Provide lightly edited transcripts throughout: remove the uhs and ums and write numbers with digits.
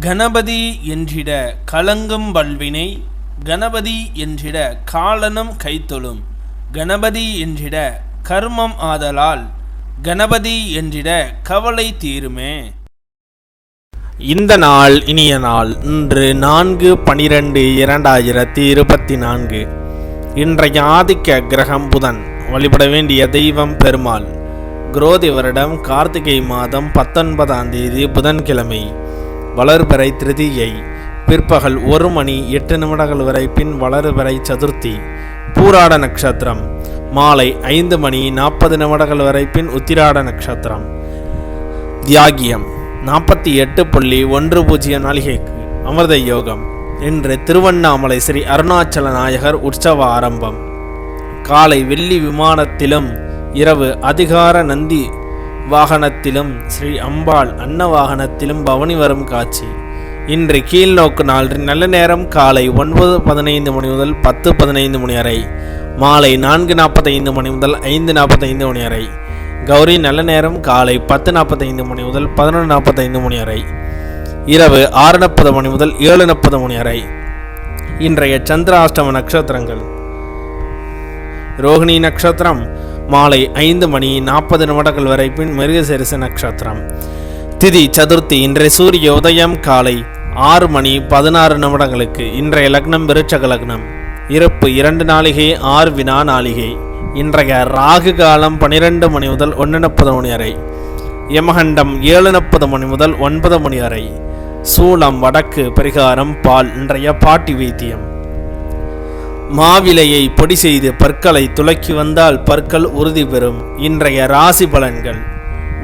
கணபதி என்றிட கலங்கும் வல்வினை, கணபதி என்றிட காலனும் கைத்தொழும், கணபதி என்றிட கர்மம் ஆதலால், கணபதி என்றிட கவலை தீருமே. இந்த நாள் இனிய நாள். இன்று 4/12/2024. இன்றைய ஆதிக்க கிரகம் புதன். வழிபட வேண்டிய தெய்வம் பெருமாள். குரோதி வருடம் கார்த்திகை மாதம் 19ஆம் தேதி புதன்கிழமை. வளர்பிறை திருதியை. பிற்பகல் 1:08 வரை. பின் வளர்பிறை சதுர்த்தி. பூராட நட்சத்திரம் மாலை 5:40 வரை. பின் உத்திராட நட்சத்திரம். தியாகியம் 48.10 நாளிகைக்கு அமிர்த யோகம். இன்று திருவண்ணாமலை ஸ்ரீ அருணாச்சல நாயகர் உற்சவ ஆரம்பம். காலை வெள்ளி விமானத்திலும் இரவு அதிகார நந்தி வாகனத்திலும் ஸ்ரீ அம்பாள் அன்ன வாகனத்திலும் பவனி வரும் காட்சி. இன்று கீழ்நோக்கு நாள். நல்ல நேரம் காலை 9:15 முதல் 10:15 வரை. மாலை 4:45 முதல் 5:45 வரை. கௌரி நல்ல நேரம் காலை 10:45 முதல் 11:45 வரை. இரவு 6:30 முதல் 7:30 வரை. இன்றைய சந்திராஷ்டம நட்சத்திரங்கள். ரோகிணி நட்சத்திரம் மாலை 5:40 வரை. பின் மிருகசீரிஷ நட்சத்திரம். திதி சதுர்த்தி. இன்றைய சூரிய உதயம் காலை 6:16. இன்றைய லக்னம் விருச்சக லக்னம். இருப்பு 2 நாளிகை 6 வினா நாளிகை. இன்றைய ராகு காலம் 12 முதல் 1:30 வரை. யமகண்டம் 7:30 முதல் 9 வரை. சூலம் வடக்கு. பரிகாரம் பால். இன்றைய பாட்டி வைத்தியம். மாவிலையை பொடி செய்து பற்களை துலக்கி வந்தால் பற்கள் உறுதி பெறும். இன்றைய ராசி பலன்கள்.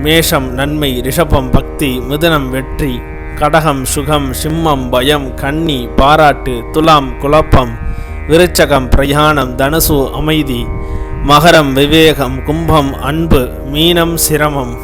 மேஷம் நன்மை, ரிஷபம் பக்தி, மிதுனம் வெற்றி, கடகம் சுகம், சிம்மம் பயம், கன்னி பாராட்டு, துலாம் குழப்பம், விருச்சகம் பிரயாணம், தனுசு அமைதி, மகரம் விவேகம், கும்பம் அன்பு, மீனம் சிரமம்.